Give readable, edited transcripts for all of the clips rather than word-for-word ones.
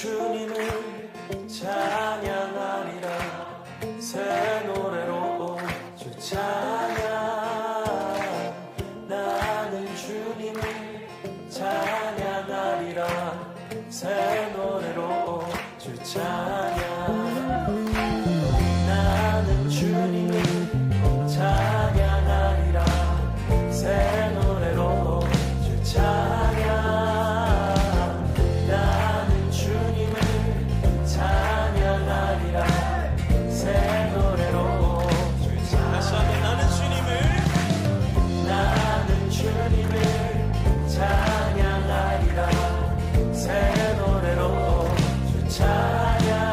주님을 찬양하리라. 새 노래로 주 찬양. 나는 주님을 찬양하리라. 새 노래로 주 찬양. 나는 주님을 찬양하리라. 새 노래로 주 찬양. 나는 주님을 찬양하리라. 새 노래로 주 찬양. 다시 한번 나는 주님을 찬양하리라. 새 노래로 주 찬양.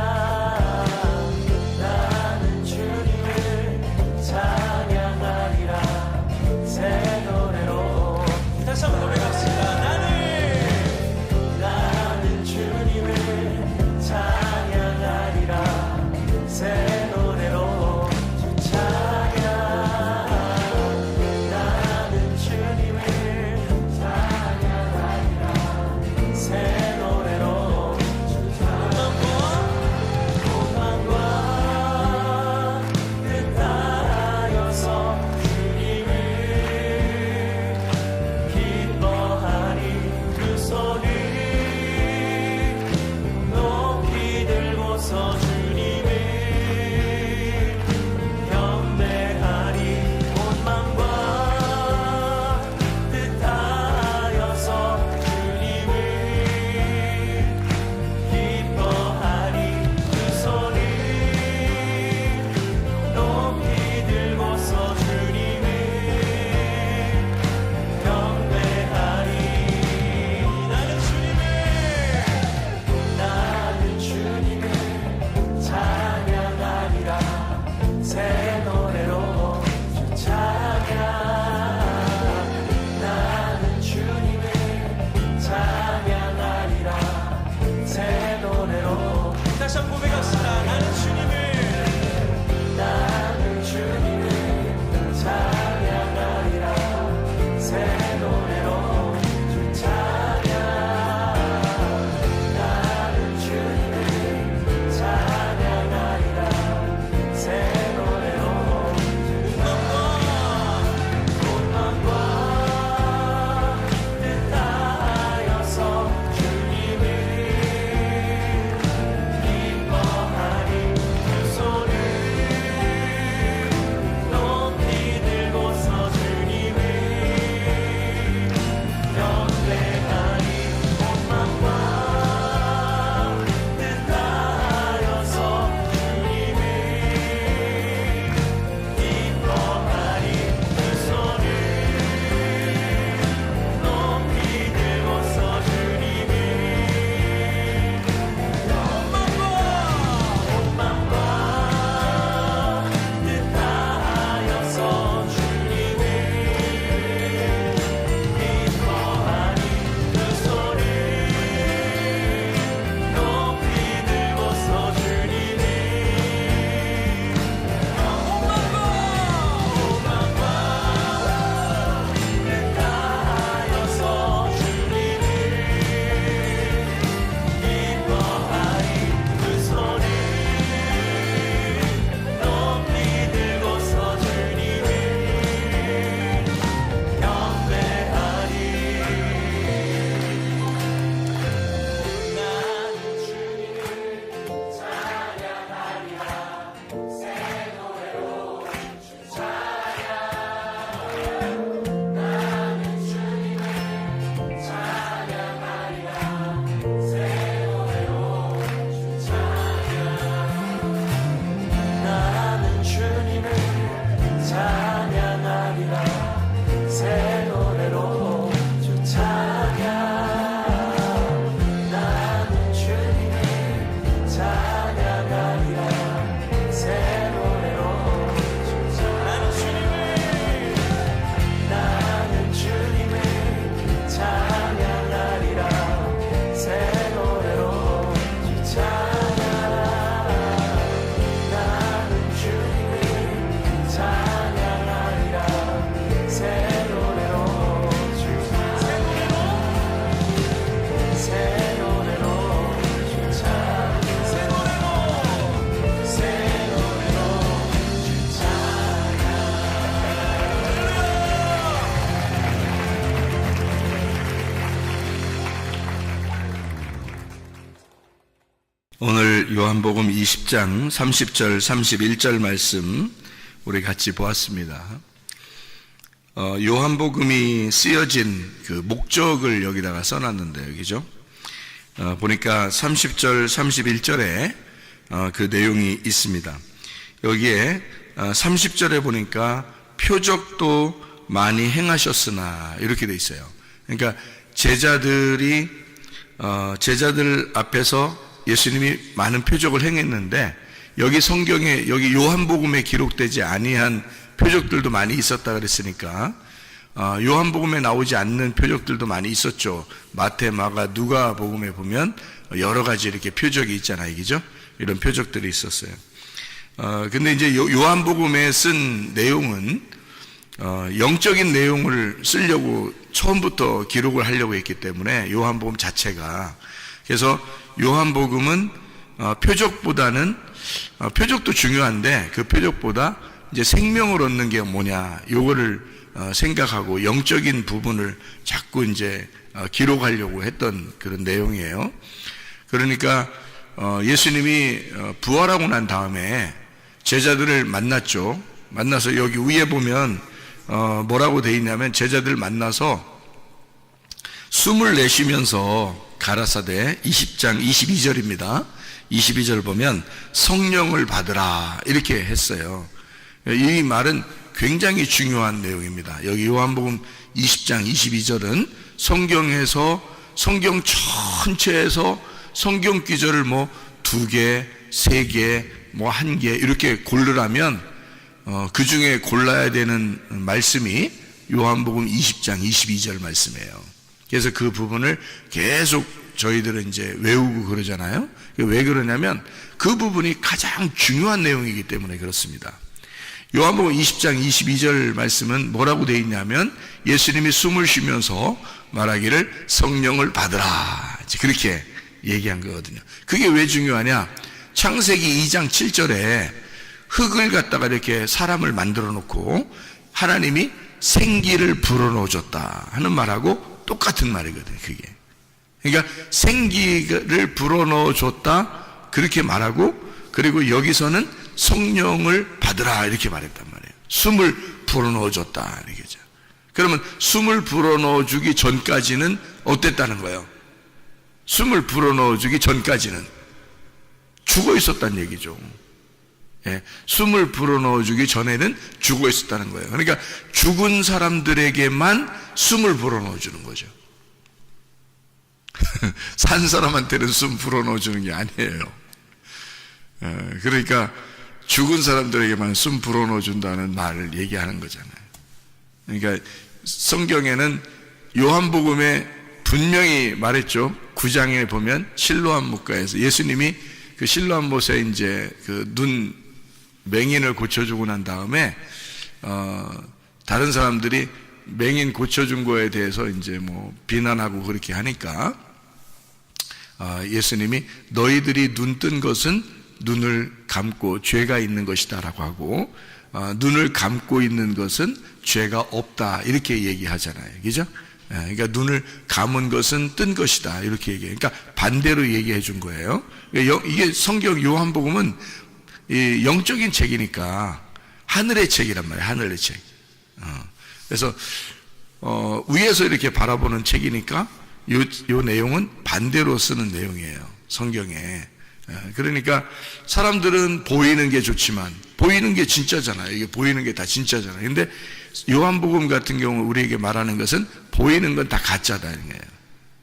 오늘 요한복음 20장 30절 31절 말씀 우리 같이 보았습니다. 요한복음이 쓰여진 그 목적을 여기다가 써놨는데요, 그죠? 보니까 30절 31절에 그 내용이 있습니다. 여기에 30절에 보니까 표적도 많이 행하셨으나 이렇게 돼 있어요. 그러니까 제자들 앞에서 예수님이 많은 표적을 행했는데 여기 성경에 여기 요한복음에 기록되지 아니한 표적들도 많이 있었다 그랬으니까 요한복음에 나오지 않는 표적들도 많이 있었죠. 마태, 마가, 누가복음에 보면 여러 가지 이렇게 표적이 있잖아요, 그죠? 이런 표적들이 있었어요. 근데 이제 요한복음에 쓴 내용은 영적인 내용을 쓰려고 처음부터 기록을 하려고 했기 때문에 요한복음 자체가, 그래서 요한복음은 표적보다는 표적도 중요한데 그 표적보다 이제 생명을 얻는 게 뭐냐 요거를 생각하고 영적인 부분을 자꾸 이제 기록하려고 했던 그런 내용이에요. 그러니까 예수님이 부활하고 난 다음에 제자들을 만났죠. 만나서 여기 위에 보면 뭐라고 돼 있냐면 제자들 만나서 숨을 내쉬면서 가라사대 20장 22절입니다. 22절 보면 성령을 받으라 이렇게 했어요. 이 말은 굉장히 중요한 내용입니다. 여기 요한복음 20장 22절은 성경에서 성경 전체에서 성경 기절을 뭐 2개, 3개, 뭐 1개 이렇게 고르라면 그 중에 골라야 되는 말씀이 요한복음 20장 22절 말씀이에요. 그래서 그 부분을 계속 저희들은 이제 외우고 그러잖아요. 왜 그러냐면 그 부분이 가장 중요한 내용이기 때문에 그렇습니다. 요한복음 20장 22절 말씀은 뭐라고 되어 있냐면 예수님이 숨을 쉬면서 말하기를 성령을 받으라 그렇게 얘기한 거거든요. 그게 왜 중요하냐? 창세기 2장 7절에 흙을 갖다가 이렇게 사람을 만들어 놓고 하나님이 생기를 불어넣어 줬다 하는 말하고 똑같은 말이거든요. 그게 그러니까 생기를 불어넣어 줬다 그렇게 말하고, 그리고 여기서는 성령을 받으라 이렇게 말했단 말이에요. 숨을 불어넣어 줬다 이렇게죠. 그러면 숨을 불어넣어 주기 전까지는 어땠다는 거예요? 숨을 불어넣어 주기 전까지는 죽어 있었다는 얘기죠. 예, 숨을 불어넣어 주기 전에는 죽어 있었다는 거예요. 그러니까 죽은 사람들에게만 숨을 불어넣어 주는 거죠. 산 사람한테는 숨 불어넣어 주는 게 아니에요. 예, 그러니까 죽은 사람들에게만 숨 불어넣어 준다는 말을 얘기하는 거잖아요. 그러니까 성경에는 요한복음에 분명히 말했죠. 9장에 보면 실로암 목가에서 예수님이 그 실로암 못에 이제 그 눈 맹인을 고쳐주고 난 다음에 다른 사람들이 맹인 고쳐준 거에 대해서 이제 뭐 비난하고 그렇게 하니까 예수님이 너희들이 눈 뜬 것은 눈을 감고 죄가 있는 것이다 라고 하고 눈을 감고 있는 것은 죄가 없다 이렇게 얘기하잖아요. 그죠? 그러니까 눈을 감은 것은 뜬 것이다 이렇게 얘기해요. 그러니까 반대로 얘기해 준 거예요. 이게 성경 요한복음은 이 영적인 책이니까 하늘의 책이란 말이에요. 하늘의 책. 그래서 위에서 이렇게 바라보는 책이니까 요 내용은 반대로 쓰는 내용이에요. 성경에. 그러니까 사람들은 보이는 게 좋지만 보이는 게 진짜잖아요. 이게 보이는 게 다 진짜잖아요. 근데 요한복음 같은 경우 우리에게 말하는 것은 보이는 건 다 가짜다는 거예요.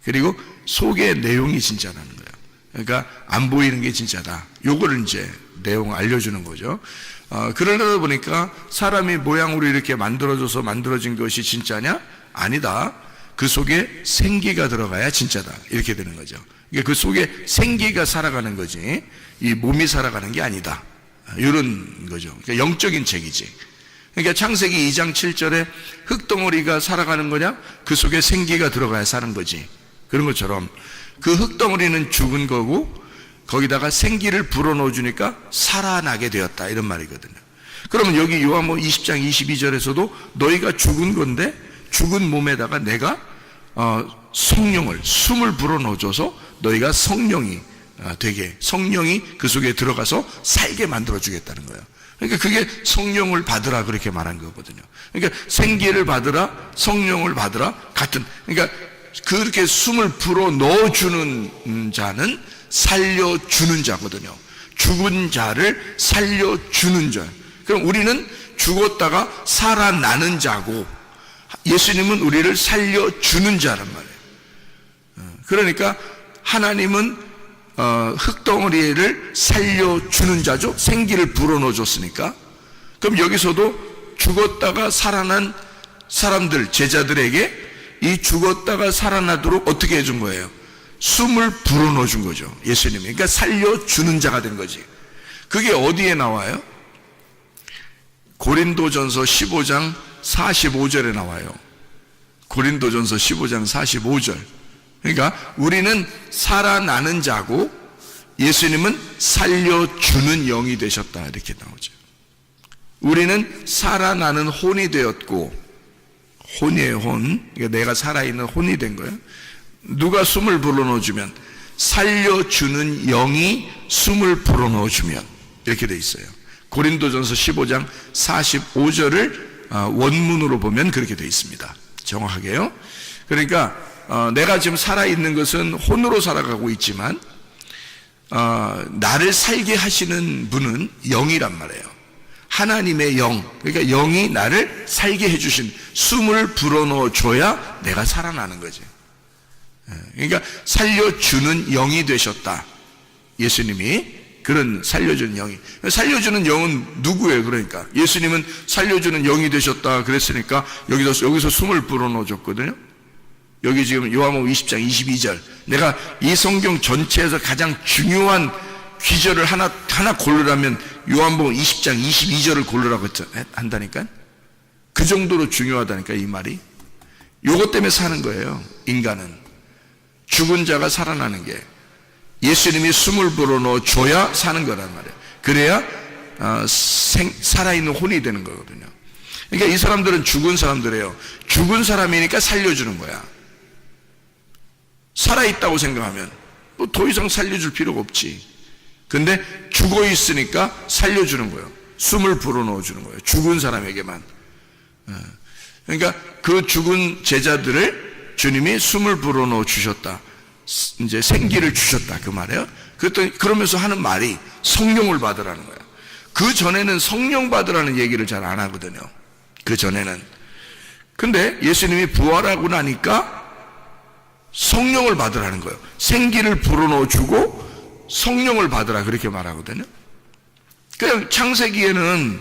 그리고 속의 내용이 진짜라는 거예요. 그러니까 안 보이는 게 진짜다. 요거를 이제 내용을 알려주는 거죠. 그러다 보니까 사람이 모양으로 이렇게 만들어져서 만들어진 것이 진짜냐? 아니다. 그 속에 생기가 들어가야 진짜다. 이렇게 되는 거죠. 그러니까 그 속에 생기가 살아가는 거지 이 몸이 살아가는 게 아니다. 이런 거죠. 그러니까 영적인 책이지. 그러니까 창세기 2장 7절에 흙덩어리가 살아가는 거냐? 그 속에 생기가 들어가야 사는 거지. 그런 것처럼 그 흙덩어리는 죽은 거고 거기다가 생기를 불어넣어 주니까 살아나게 되었다 이런 말이거든요. 그러면 여기 요한복음 20장 22절에서도 너희가 죽은 건데 죽은 몸에다가 내가 성령을 숨을 불어넣어줘서 너희가 성령이 되게 성령이 그 속에 들어가서 살게 만들어 주겠다는 거예요. 그러니까 그게 성령을 받으라 그렇게 말한 거거든요. 그러니까 생기를 받으라, 성령을 받으라 같은. 그러니까 그렇게 숨을 불어 넣어주는 자는 살려주는 자거든요. 죽은 자를 살려주는 자. 그럼 우리는 죽었다가 살아나는 자고, 예수님은 우리를 살려주는 자란 말이에요. 그러니까 하나님은 흙덩어리를 살려주는 자죠. 생기를 불어넣어 줬으니까. 그럼 여기서도 죽었다가 살아난 사람들, 제자들에게 이 죽었다가 살아나도록 어떻게 해준 거예요? 숨을 불어넣어 준 거죠, 예수님이. 그러니까 살려주는 자가 된 거지. 그게 어디에 나와요? 고린도전서 15장 45절에 나와요. 고린도전서 15장 45절. 그러니까 우리는 살아나는 자고 예수님은 살려주는 영이 되셨다, 이렇게 나오죠. 우리는 살아나는 혼이 되었고, 혼이에요, 혼. 그러니까 내가 살아있는 혼이 된 거예요. 누가 숨을 불어넣어주면, 살려주는 영이 숨을 불어넣어주면, 이렇게 돼 있어요. 고린도전서 15장 45절을 원문으로 보면 그렇게 돼 있습니다. 정확하게요. 그러니까 내가 지금 살아있는 것은 혼으로 살아가고 있지만 나를 살게 하시는 분은 영이란 말이에요. 하나님의 영, 그러니까 영이 나를 살게 해주신, 숨을 불어넣어 줘야 내가 살아나는 거지. 그러니까 살려주는 영이 되셨다, 예수님이. 그런 살려주는 영이. 살려주는 영은 누구예요? 그러니까 예수님은 살려주는 영이 되셨다 그랬으니까 여기서 숨을 불어넣어 줬거든요. 여기 지금 요한복음 20장 22절. 내가 이 성경 전체에서 가장 중요한 귀절을 하나 고르라면 요한복음 20장 22절을 고르라고 한다니까. 그 정도로 중요하다니까, 이 말이. 요것 때문에 사는 거예요, 인간은. 죽은 자가 살아나는 게 예수님이 숨을 불어넣어 줘야 사는 거란 말이에요. 그래야 살아있는 혼이 되는 거거든요. 그러니까 이 사람들은 죽은 사람들이에요. 죽은 사람이니까 살려주는 거야. 살아있다고 생각하면 뭐 더 이상 살려줄 필요가 없지. 근데 죽어 있으니까 살려주는 거예요. 숨을 불어넣어 주는 거예요, 죽은 사람에게만. 그러니까 그 죽은 제자들을 주님이 숨을 불어넣어 주셨다, 이제 생기를 주셨다, 그 말이에요. 그러면서 하는 말이 성령을 받으라는 거예요. 그 전에는 성령 받으라는 얘기를 잘 안 하거든요, 그 전에는. 근데 예수님이 부활하고 나니까 성령을 받으라는 거예요. 생기를 불어넣어 주고 성령을 받으라, 그렇게 말하거든요. 그냥 창세기에는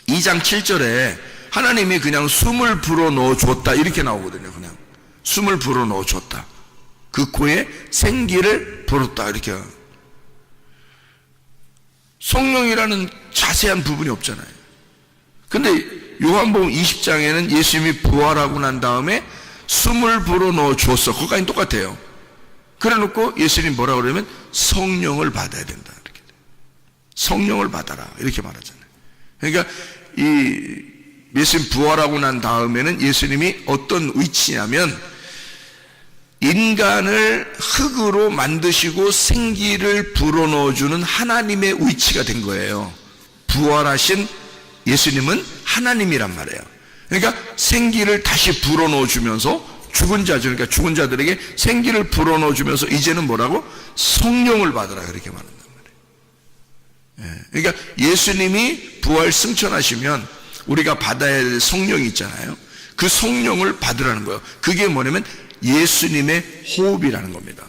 2장 7절에 하나님이 그냥 숨을 불어넣어 줬다, 이렇게 나오거든요. 그냥 숨을 불어넣어 줬다, 그 코에 생기를 불었다, 이렇게. 성령이라는 자세한 부분이 없잖아요. 근데 요한복음 20장에는 예수님이 부활하고 난 다음에 숨을 불어넣어 줬어. 그거까지 똑같아요. 그래 놓고 예수님이 뭐라 그러면 성령을 받아야 된다, 이렇게. 성령을 받아라, 이렇게 말하잖아요. 그러니까 이 예수님 부활하고 난 다음에는 예수님이 어떤 위치냐면 인간을 흙으로 만드시고 생기를 불어넣어주는 하나님의 위치가 된 거예요. 부활하신 예수님은 하나님이란 말이에요. 그러니까 생기를 다시 불어넣어주면서 죽은 자들, 그러니까 죽은 자들에게 생기를 불어넣어주면서 이제는 뭐라고? 성령을 받으라, 그렇게 말한단 말이에요. 그러니까 예수님이 부활 승천하시면 우리가 받아야 할 성령이 있잖아요. 그 성령을 받으라는 거예요. 그게 뭐냐면 예수님의 호흡이라는 겁니다.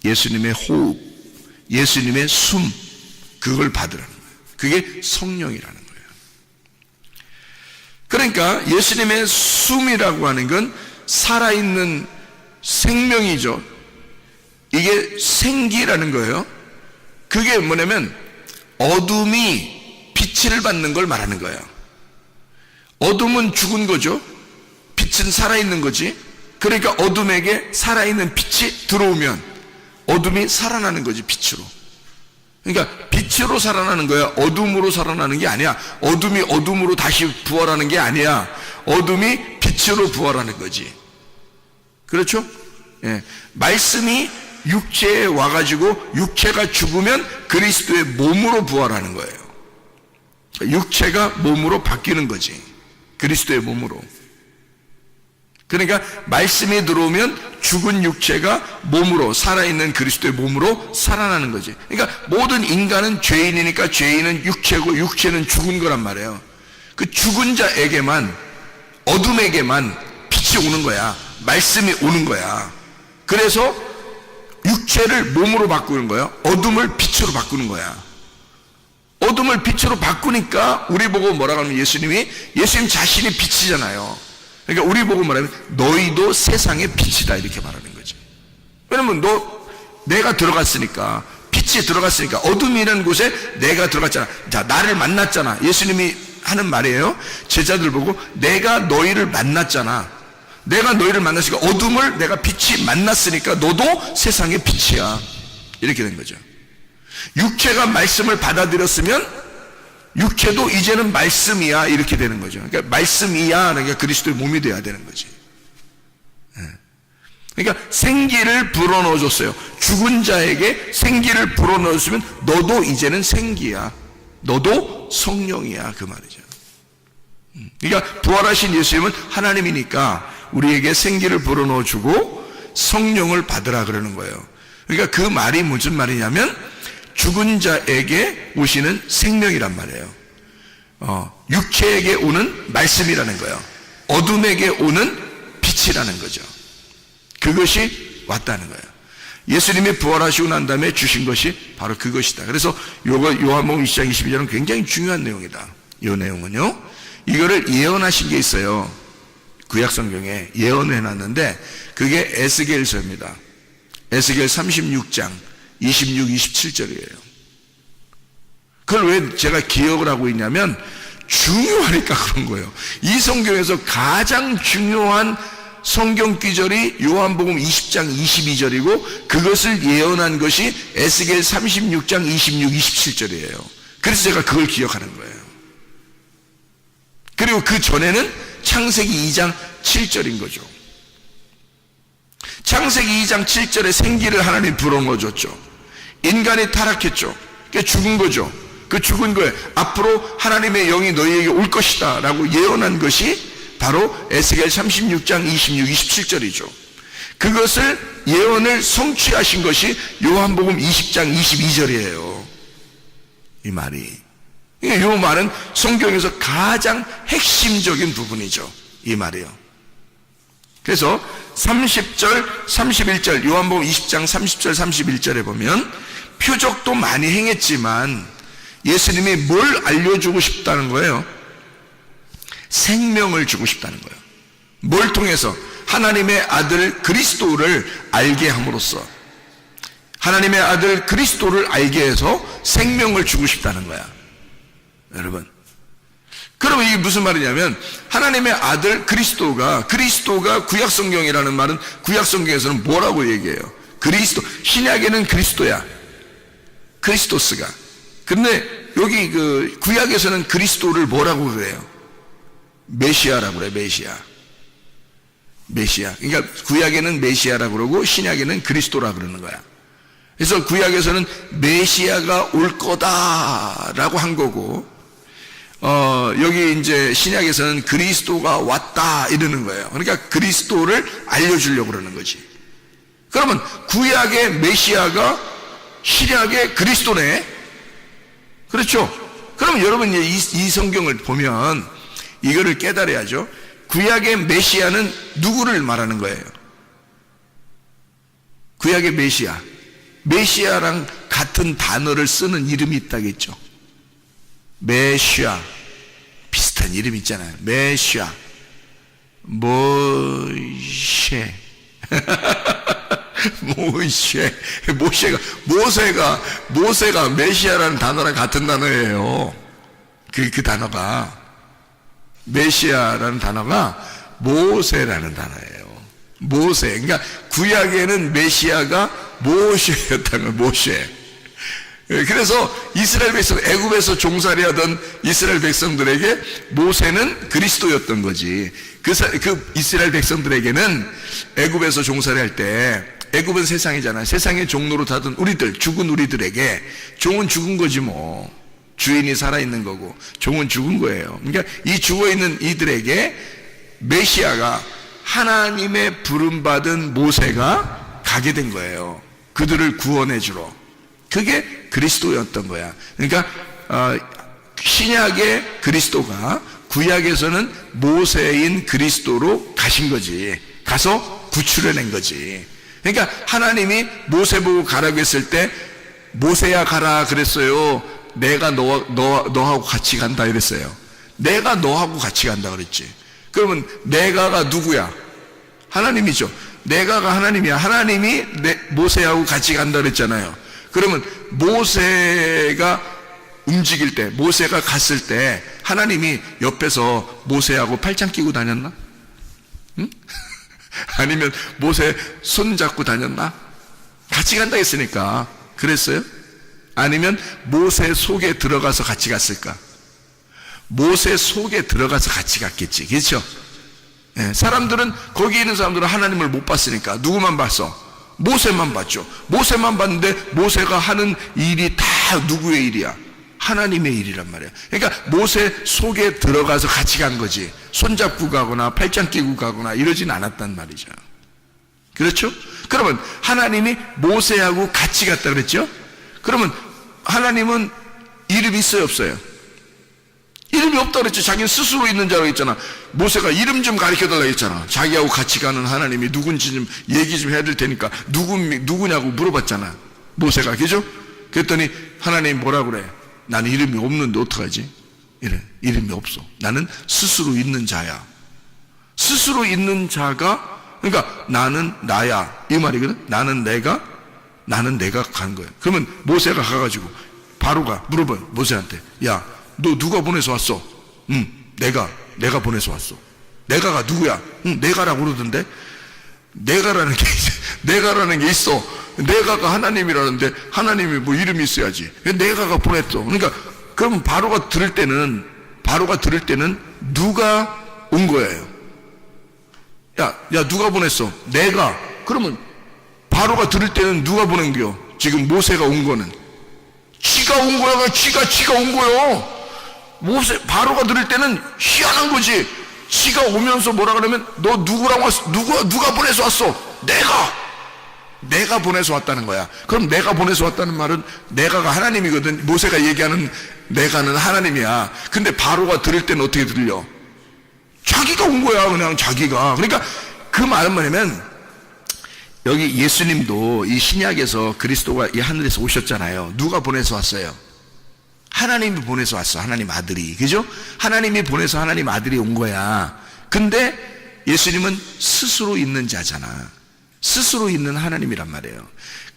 예수님의 호흡, 예수님의 숨, 그걸 받으라는 거예요. 그게 성령이라는 거예요. 그러니까 예수님의 숨이라고 하는 건 살아있는 생명이죠. 이게 생기라는 거예요. 그게 뭐냐면 어둠이 빛을 받는 걸 말하는 거예요. 어둠은 죽은 거죠. 빛은 살아있는 거지. 그러니까 어둠에게 살아있는 빛이 들어오면 어둠이 살아나는 거지, 빛으로. 그러니까 빛으로 살아나는 거야. 어둠으로 살아나는 게 아니야. 어둠이 어둠으로 다시 부활하는 게 아니야. 어둠이 빛으로 부활하는 거지. 그렇죠? 예. 말씀이 육체에 와가지고 육체가 죽으면 그리스도의 몸으로 부활하는 거예요. 육체가 몸으로 바뀌는 거지. 그리스도의 몸으로. 그러니까 말씀이 들어오면 죽은 육체가 몸으로, 살아있는 그리스도의 몸으로 살아나는 거지. 그러니까 모든 인간은 죄인이니까 죄인은 육체고 육체는 죽은 거란 말이에요. 그 죽은 자에게만, 어둠에게만 빛이 오는 거야. 말씀이 오는 거야. 그래서 육체를 몸으로 바꾸는 거예요. 어둠을 빛으로 바꾸는 거야. 어둠을 빛으로 바꾸니까 우리 보고 뭐라고 하면 예수님 자신이 빛이잖아요. 그러니까 우리 보고 말하면 너희도 세상의 빛이다 이렇게 말하는 거지. 왜냐면 내가 들어갔으니까, 빛이 들어갔으니까, 어둠이라는 곳에 내가 들어갔잖아. 자, 나를 만났잖아. 예수님이 하는 말이에요. 제자들 보고 내가 너희를 만났잖아. 내가 너희를 만났으니까, 어둠을 내가 빛이 만났으니까 너도 세상의 빛이야. 이렇게 된 거죠. 육체가 말씀을 받아들였으면 육체도 이제는 말씀이야 이렇게 되는 거죠. 그러니까 말씀이야, 그러니까 그리스도의 몸이 돼야 되는 거지. 그러니까 생기를 불어넣어 줬어요. 죽은 자에게 생기를 불어넣어 줬으면 너도 이제는 생기야. 너도 성령이야 그 말이죠. 그러니까 부활하신 예수님은 하나님이니까 우리에게 생기를 불어넣어 주고 성령을 받으라 그러는 거예요. 그러니까 그 말이 무슨 말이냐면 죽은 자에게 오시는 생명이란 말이에요. 육체에게 오는 말씀이라는 거예요. 어둠에게 오는 빛이라는 거죠. 그것이 왔다는 거예요. 예수님이 부활하시고 난 다음에 주신 것이 바로 그것이다. 그래서 요한복음 20장 22절은 굉장히 중요한 내용이다. 이 내용은요, 이거를 예언하신 게 있어요. 구약 성경에 예언을 해놨는데 그게 에스겔서입니다. 에스겔 36장 26, 27절이에요. 그걸 왜 제가 기억을 하고 있냐면 중요하니까 그런 거예요. 이 성경에서 가장 중요한 성경 기절이 요한복음 20장 22절이고 그것을 예언한 것이 에스겔 36장 26, 27절이에요. 그래서 제가 그걸 기억하는 거예요. 그리고 그 전에는 창세기 2장 7절인 거죠. 창세기 2장 7절에 생기를 하나님 불어넣어줬죠. 인간이 타락했죠. 그게 죽은 거죠. 그 죽은 거에 앞으로 하나님의 영이 너희에게 올 것이다 라고 예언한 것이 바로 에스겔 36장 26, 27절이죠. 그것을 예언을 성취하신 것이 요한복음 20장 22절이에요. 이 말이. 이 말은 성경에서 가장 핵심적인 부분이죠. 이 말이요. 그래서 30절, 31절, 요한복음 20장 30절, 31절에 보면 표적도 많이 행했지만 예수님이 뭘 알려주고 싶다는 거예요? 생명을 주고 싶다는 거예요. 뭘 통해서? 하나님의 아들 그리스도를 알게 함으로써, 하나님의 아들 그리스도를 알게 해서 생명을 주고 싶다는 거야. 여러분, 그러면 이게 무슨 말이냐면 하나님의 아들 그리스도가 구약성경이라는 말은 구약성경에서는 뭐라고 얘기해요? 그리스도, 신약에는 그리스도야, 크리스토스가. 근데 여기 그 구약에서는 그리스도를 뭐라고 그래요? 메시아라고 그래요. 메시아. 그러니까 구약에는 메시아라고 그러고 신약에는 그리스도라고 그러는 거야. 그래서 구약에서는 메시아가 올 거다라고 한 거고, 여기 이제 신약에서는 그리스도가 왔다 이러는 거예요. 그러니까 그리스도를 알려주려고 그러는 거지. 그러면 구약의 메시아가 신약의 그리스도네. 그렇죠? 그럼 여러분 이 성경을 보면 이거를 깨달아야죠. 구약의 메시아는 누구를 말하는 거예요? 구약의 메시아랑 같은 단어를 쓰는 이름이 있다겠죠. 메시아, 비슷한 이름 있잖아요. 메시아, 모세. 모세가 메시아라는 단어랑 같은 단어예요. 그 단어가, 메시아라는 단어가 모세라는 단어예요. 모세. 그러니까 구약에는 메시아가 모세였다는 거예요. 모세. 그래서 이스라엘 백성, 애굽에서 종살이 하던 이스라엘 백성들에게 모세는 그리스도였던 거지. 그 이스라엘 백성들에게는 애굽에서 종살이 할 때 애굽은 세상이잖아요. 세상의 종로로 타던 우리들, 죽은 우리들에게 종은 죽은 거지 뭐. 주인이 살아있는 거고 종은 죽은 거예요. 그러니까 이 죽어있는 이들에게 메시아가 하나님의 부름받은 모세가 가게 된 거예요. 그들을 구원해 주러. 그게 그리스도였던 거야. 그러니까 신약의 그리스도가 구약에서는 모세인 그리스도로 가신 거지. 가서 구출해낸 거지. 그러니까 하나님이 모세 보고 가라고 했을 때 모세야 가라 그랬어요? 내가 너하고 같이 간다 이랬어요? 내가 너하고 같이 간다 그랬지. 그러면 내가가 누구야? 하나님이죠. 내가가 하나님이야. 하나님이 모세하고 같이 간다 그랬잖아요. 그러면 모세가 움직일 때, 모세가 갔을 때 하나님이 옆에서 모세하고 팔짱 끼고 다녔나? 응? 아니면 모세 손 잡고 다녔나? 같이 간다 했으니까 그랬어요? 아니면 모세 속에 들어가서 같이 갔을까? 모세 속에 들어가서 같이 갔겠지. 그렇죠? 예, 사람들은, 거기 있는 사람들은 하나님을 못 봤으니까 누구만 봤어? 모세만 봤죠. 모세만 봤는데 모세가 하는 일이 다 누구의 일이야? 하나님의 일이란 말이야. 그러니까 모세 속에 들어가서 같이 간 거지. 손잡고 가거나 팔짱 끼고 가거나 이러진 않았단 말이죠. 그렇죠? 그러면 하나님이 모세하고 같이 갔다 그랬죠? 그러면 하나님은 이름이 있어요, 없어요? 이름이 없다 그랬죠. 자기는 스스로 있는 자라고 했잖아. 모세가 이름 좀 가르쳐 달라고 했잖아. 자기하고 같이 가는 하나님이 누군지 좀 얘기 좀 해야 될 테니까 누구냐고 물어봤잖아, 모세가. 그죠? 그랬더니 하나님이 뭐라 그래? 나는 이름이 없는데 어떡하지? 이래. 이름이 없어. 나는 스스로 있는 자야. 스스로 있는 자가, 그러니까 나는 나야 이 말이거든. 나는 내가 간 거야. 그러면 모세가 가가지고 바로가 물어봐요, 모세한테. 야, 너 누가 보내서 왔어? 내가 보내서 왔어. 내가가 누구야? 내가라고 그러던데. 내가라는 게 있어. 내가가 하나님이라는데 하나님이 뭐 이름이 있어야지. 내가가 보냈어. 그러니까 그러면 바로가 들을 때는 누가 온 거예요? 야 누가 보냈어? 내가. 그러면 바로가 들을 때는 누가 보낸 거요? 지금 모세가 온 거는 지가 온 거야. 지가 온 거요. 바로가 들을 때는 희한한 거지. 지가 오면서 뭐라 그러면 너 누구랑 왔어? 누가 보내서 왔어? 내가 보내서 왔다는 거야. 그럼 내가 보내서 왔다는 말은 내가가 하나님이거든. 모세가 얘기하는 내가는 하나님이야. 근데 바로가 들을 때는 어떻게 들려? 자기가 온 거야, 그냥 자기가. 그러니까 그 말은 뭐냐면, 여기 예수님도 이 신약에서 그리스도가 이 하늘에서 오셨잖아요. 누가 보내서 왔어요? 하나님이 보내서 왔어. 하나님 아들이. 그죠? 하나님이 보내서 하나님 아들이 온 거야. 근데 예수님은 스스로 있는 자잖아. 스스로 있는 하나님이란 말이에요.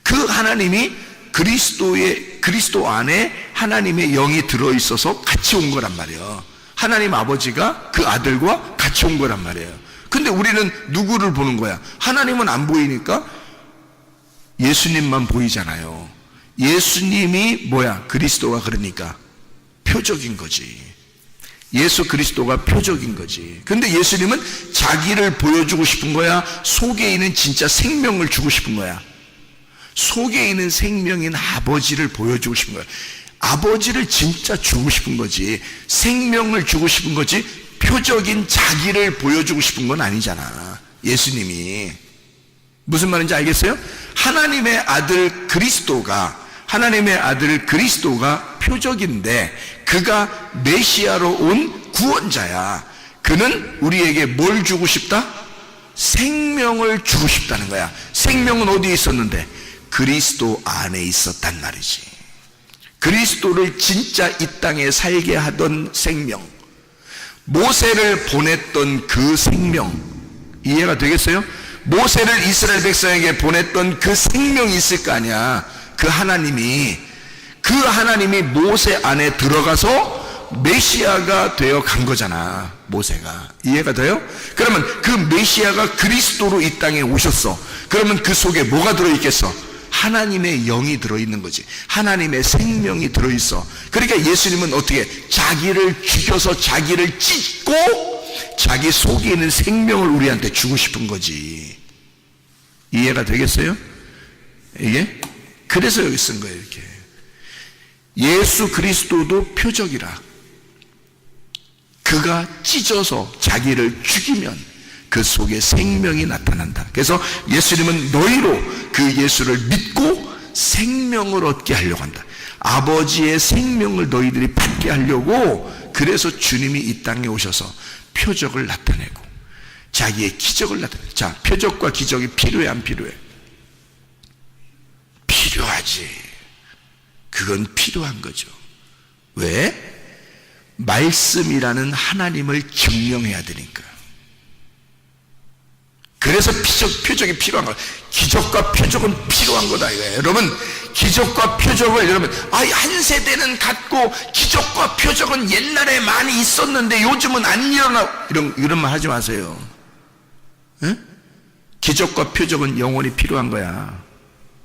그 하나님이 그리스도 안에 하나님의 영이 들어있어서 같이 온 거란 말이에요. 하나님 아버지가 그 아들과 같이 온 거란 말이에요. 근데 우리는 누구를 보는 거야? 하나님은 안 보이니까 예수님만 보이잖아요. 예수님이 뭐야? 그리스도가 그러니까 표적인 거지. 예수 그리스도가 표적인 거지. 근데 예수님은 자기를 보여주고 싶은 거야? 속에 있는 진짜 생명을 주고 싶은 거야? 속에 있는 생명인 아버지를 보여주고 싶은 거야. 아버지를 진짜 주고 싶은 거지. 생명을 주고 싶은 거지. 표적인 자기를 보여주고 싶은 건 아니잖아, 예수님이. 무슨 말인지 알겠어요? 하나님의 아들 그리스도가 표적인데 그가 메시아로 온 구원자야. 그는 우리에게 뭘 주고 싶다? 생명을 주고 싶다는 거야. 생명은 어디에 있었는데? 그리스도 안에 있었단 말이지. 그리스도를 진짜 이 땅에 살게 하던 생명, 모세를 보냈던 그 생명, 이해가 되겠어요? 모세를 이스라엘 백성에게 보냈던 그 생명이 있을 거 아니야. 그 하나님이 모세 안에 들어가서 메시아가 되어 간 거잖아, 모세가. 이해가 돼요? 그러면 그 메시아가 그리스도로 이 땅에 오셨어. 그러면 그 속에 뭐가 들어있겠어? 하나님의 영이 들어있는 거지. 하나님의 생명이 들어있어. 그러니까 예수님은 어떻게? 자기를 죽여서 자기를 찢고 자기 속에 있는 생명을 우리한테 주고 싶은 거지. 이해가 되겠어요? 이게? 그래서 여기 쓴 거예요. 이렇게 예수 그리스도도 표적이라. 그가 찢어서 자기를 죽이면 그 속에 생명이 나타난다. 그래서 예수님은 너희로 그 예수를 믿고 생명을 얻게 하려고 한다. 아버지의 생명을 너희들이 받게 하려고, 그래서 주님이 이 땅에 오셔서 표적을 나타내고 자기의 기적을 나타내고. 자, 표적과 기적이 필요해 안 필요해? 필요하지. 그건 필요한 거죠. 왜? 말씀이라는 하나님을 증명해야 되니까. 그래서 표적이 필요한 거예요. 기적과 표적은 필요한 거다 이거예요. 여러분, 기적과 표적을 여러분, 한 세대는 갖고 기적과 표적은 옛날에 많이 있었는데 요즘은 안 일어나, 이런 말 하지 마세요. 에? 기적과 표적은 영원히 필요한 거야.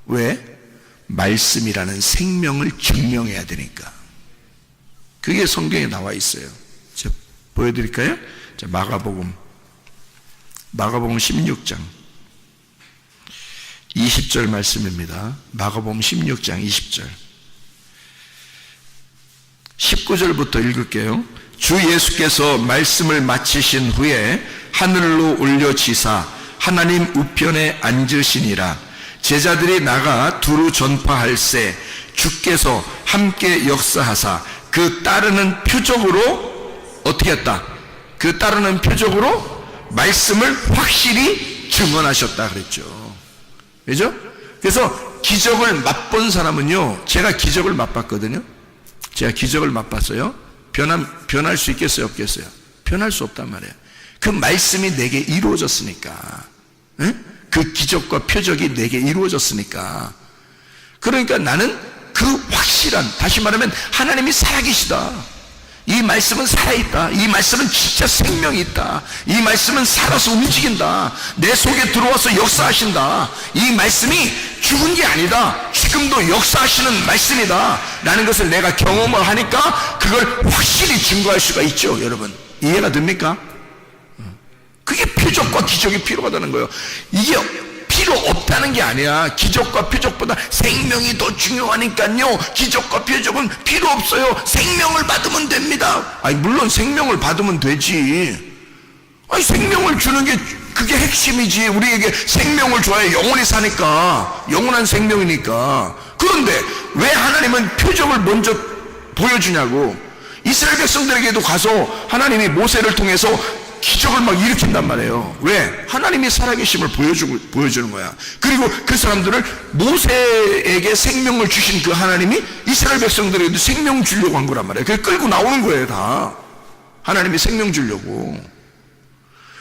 왜? 말씀이라는 생명을 증명해야 되니까. 그게 성경에 나와 있어요. 제가 보여드릴까요? 자, 마가복음 16장 20절 말씀입니다. 마가복음 16장 20절 19절부터 읽을게요. 주 예수께서 말씀을 마치신 후에 하늘로 올려지사 하나님 우편에 앉으시니라. 제자들이 나가 두루 전파할세 주께서 함께 역사하사 그 따르는 표적으로 어떻게 했다? 그 따르는 표적으로 말씀을 확실히 증언하셨다 그랬죠. 그죠? 그래서 기적을 맛본 사람은요, 제가 기적을 맛봤거든요. 제가 기적을 맛봤어요. 변할 수 있겠어요, 없겠어요? 변할 수 없단 말이에요. 그 말씀이 내게 이루어졌으니까. 에? 그 기적과 표적이 내게 이루어졌으니까. 그러니까 나는 그 확실한, 다시 말하면 하나님이 살아계시다. 이 말씀은 살아있다. 이 말씀은 진짜 생명이 있다. 이 말씀은 살아서 움직인다. 내 속에 들어와서 역사하신다. 이 말씀이 죽은 게 아니다. 지금도 역사하시는 말씀이다 라는 것을 내가 경험을 하니까 그걸 확실히 증거할 수가 있죠. 여러분, 이해가 됩니까? 그게 표적과 기적이 필요하다는 거예요. 이게 필요 없다는 게 아니야. 기적과 표적보다 생명이 더 중요하니까요. 기적과 표적은 필요 없어요. 생명을 받으면 됩니다. 아니, 물론 생명을 받으면 되지. 아니, 생명을 주는 게 그게 핵심이지. 우리에게 생명을 줘야 영원히 사니까, 영원한 생명이니까. 그런데 왜 하나님은 표적을 먼저 보여주냐고. 이스라엘 백성들에게도 가서 하나님이 모세를 통해서 기적을 막 일으킨단 말이에요. 왜? 하나님이 살아계심을 보여주는 거야. 그리고 그 사람들을, 모세에게 생명을 주신 그 하나님이 이스라엘 백성들에게도 생명 주려고 한 거란 말이에요. 그게 끌고 나오는 거예요, 다. 하나님이 생명 주려고.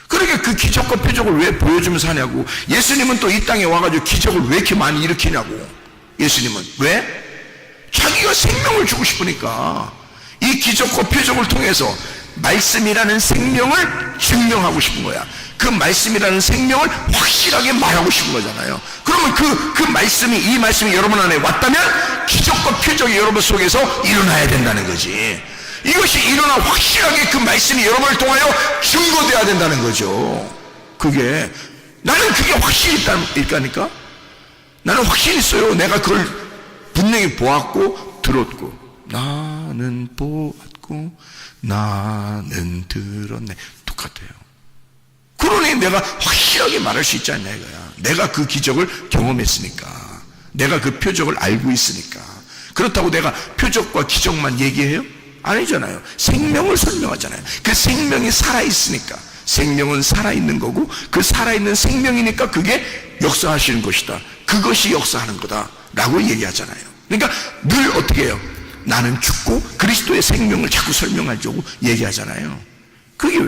그러니까 그 기적과 표적을 왜 보여주면서 하냐고. 예수님은 또 이 땅에 와가지고 기적을 왜 이렇게 많이 일으키냐고. 예수님은. 왜? 자기가 생명을 주고 싶으니까. 이 기적과 표적을 통해서 말씀이라는 생명을 증명하고 싶은 거야. 그 말씀이라는 생명을 확실하게 말하고 싶은 거잖아요. 그러면 그 말씀이, 이 말씀이 여러분 안에 왔다면 기적과 표적이 여러분 속에서 일어나야 된다는 거지. 이것이 일어나 확실하게 그 말씀이 여러분을 통하여 증거돼야 된다는 거죠. 그게, 나는 그게 확실히 있다니까? 나는 확실히 있어요. 내가 그걸 분명히 보았고 들었고. 나는 보았고 나는 들었네. 똑같아요. 그러니 내가 확실하게 말할 수 있지 않냐 이거야. 내가 그 기적을 경험했으니까. 내가 그 표적을 알고 있으니까. 그렇다고 내가 표적과 기적만 얘기해요? 아니잖아요. 생명을 설명하잖아요. 그 생명이 살아있으니까. 생명은 살아있는 거고, 그 살아있는 생명이니까 그게 역사하시는 것이다. 그것이 역사하는 거다 라고 얘기하잖아요. 그러니까 늘 어떻게 해요? 나는 죽고 그리스도의 생명을 자꾸 설명하려고 얘기하잖아요. 그게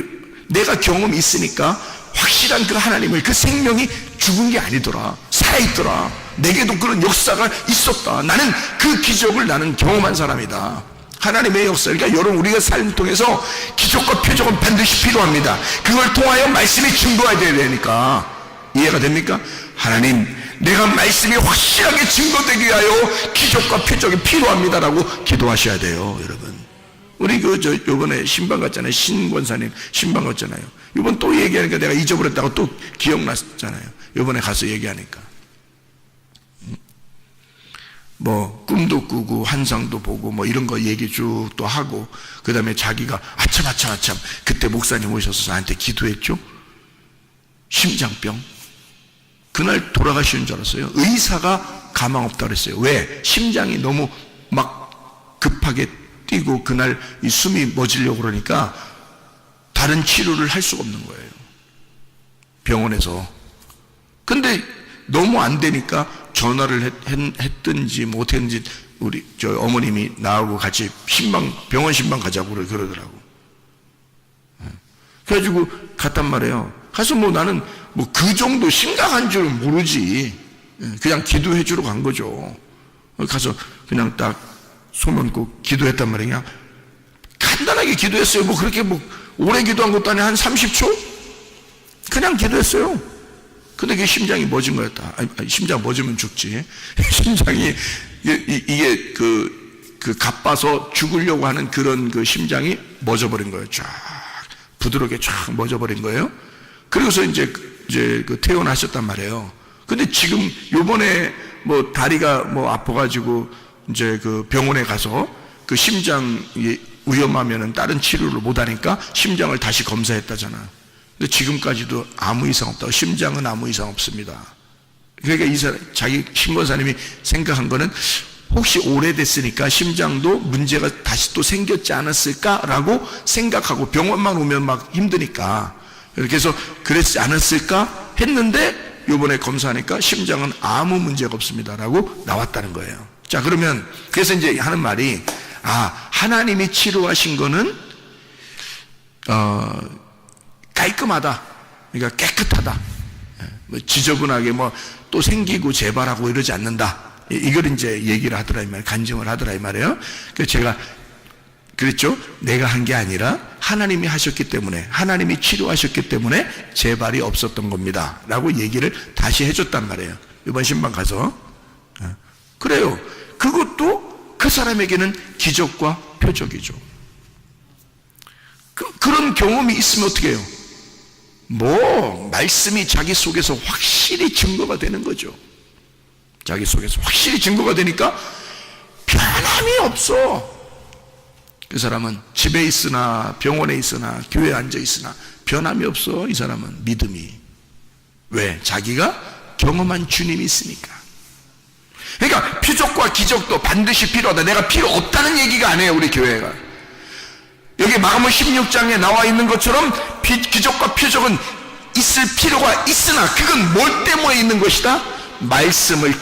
내가 경험이 있으니까 확실한 그 하나님을, 그 생명이 죽은 게 아니더라. 살아있더라. 내게도 그런 역사가 있었다. 나는 그 기적을 나는 경험한 사람이다. 하나님의 역사. 그러니까 여러분, 우리가 삶을 통해서 기적과 표적은 반드시 필요합니다. 그걸 통하여 말씀이 증거해야 되니까. 이해가 됩니까? 하나님, 내가 말씀이 확실하게 증거되기 위하여 기적과 표적이 필요합니다라고 기도하셔야 돼요, 여러분. 우리 요번에 신방 갔잖아요. 신권사님 신방 갔잖아요. 이번 또 얘기하니까 내가 잊어버렸다고 또 기억났잖아요. 이번에 가서 얘기하니까. 뭐 꿈도 꾸고 환상도 보고 뭐 이런 거 얘기 쭉 또 하고, 그 다음에 자기가 아참 그때 목사님 오셔서 나한테 기도했죠. 심장병. 그날 돌아가시는 줄 알았어요. 의사가 가망 없다 그랬어요. 왜? 심장이 너무 막 급하게 뛰고 그날 이 숨이 멎으려고 그러니까 다른 치료를 할 수가 없는 거예요, 병원에서. 근데 너무 안 되니까 전화를 했든지 뭐 어땠는지 우리 저 어머님이 나하고 같이 병원 신방 가자고 그러더라고. 그래가지고 갔단 말이에요. 가서 뭐 나는 뭐 그 정도 심각한 줄은 모르지. 그냥 기도해 주러 간 거죠. 가서 그냥 딱 소문고 기도했단 말이야. 간단하게 기도했어요. 뭐 그렇게 뭐 오래 기도한 것도 아니고 한 30초? 그냥 기도했어요. 근데 그게 심장이 멎은 거였다. 아니, 심장 멎으면 죽지. 심장이 이게 그 가빠서 죽으려고 하는 그런 그 심장이 멎어버린 거예요. 쫙 부드럽게 쫙 멎어버린 거예요. 그리고서 이제 그 퇴원하셨단 말이에요. 근데 지금 요번에 뭐 다리가 뭐 아파가지고 이제 그 병원에 가서 그 심장이 위험하면은 다른 치료를 못 하니까 심장을 다시 검사했다잖아. 근데 지금까지도 아무 이상 없다고. 심장은 아무 이상 없습니다. 그러니까 이 사람, 자기 신권사님이 생각한 거는 혹시 오래됐으니까 심장도 문제가 다시 또 생겼지 않았을까라고 생각하고, 병원만 오면 막 힘드니까 그래서 그랬지 않았을까 했는데 요번에 검사하니까 심장은 아무 문제가 없습니다라고 나왔다는 거예요. 자, 그러면 그래서 이제 하는 말이, 하나님이 치료하신 거는 깔끔하다, 그러니까 깨끗하다, 뭐 지저분하게 뭐 또 생기고 재발하고 이러지 않는다, 이걸 이제 얘기를 하더라 이 말이에요. 간증을 하더라 이 말이에요. 그래서 제가 그랬죠. 내가 한 게 아니라 하나님이 하셨기 때문에, 하나님이 치료하셨기 때문에 재발이 없었던 겁니다 라고 얘기를 다시 해줬단 말이에요, 이번 신방 가서. 그래요. 그것도 그 사람에게는 기적과 표적이죠. 그런 경험이 있으면 어떻게 해요? 뭐 말씀이 자기 속에서 확실히 증거가 되는 거죠. 자기 속에서 확실히 증거가 되니까 변함이 없어. 그 사람은 집에 있으나 병원에 있으나 교회에 앉아 있으나 변함이 없어. 이 사람은 믿음이. 왜? 자기가 경험한 주님이 있으니까. 그러니까 표적과 기적도 반드시 필요하다. 내가 필요 없다는 얘기가 아니에요, 우리 교회가. 여기 마가복음 16장에 나와 있는 것처럼 기적과 표적은 있을 필요가 있으나 그건 뭘 때문에 있는 것이다? 말씀을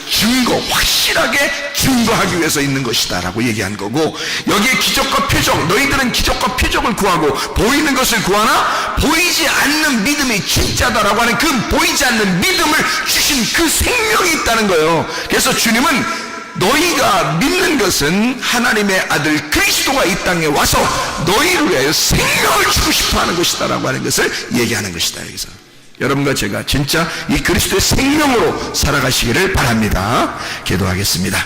확실하게 증거하기 위해서 있는 것이다 라고 얘기한 거고, 여기에 기적과 표적, 너희들은 기적과 표적을 구하고 보이는 것을 구하나 보이지 않는 믿음이 진짜다라고 하는 그 보이지 않는 믿음을 주신 그 생명이 있다는 거예요. 그래서 주님은 너희가 믿는 것은 하나님의 아들 그리스도가 이 땅에 와서 너희를 위하여 생명을 주고 싶어 하는 것이다 라고 하는 것을 얘기하는 것이다. 여기서 여러분과 제가 진짜 이 그리스도의 생명으로 살아가시기를 바랍니다. 기도하겠습니다.